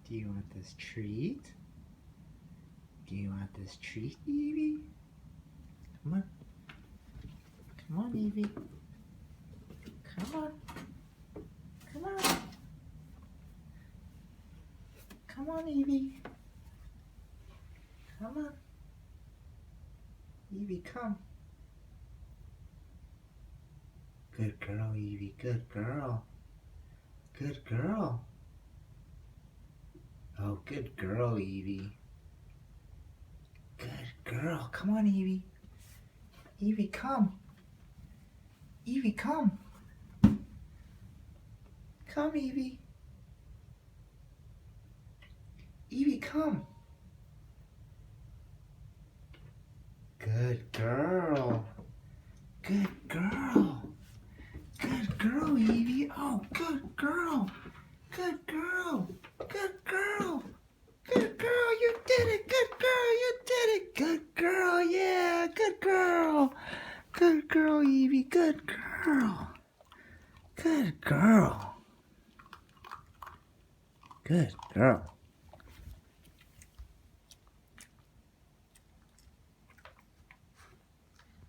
Do you want this treat? Do you want this treat, Evie? Come on. Come on, Evie. Come on. Come on. Come on, Evie. Come on. Evie, come. Good girl, Evie. Good girl. Good girl. Oh, good girl, Evie. Good girl. Come on, Evie. Evie, come. Evie, come. Come, Evie. Evie, come. Good girl. Good girl. Good girl, Evie. Oh, good girl. Good girl. Good girl. Good girl. You did it. Good girl. You did it. Good girl. Yeah. Good girl. Good girl, Evie. Good girl. Good girl. Good girl.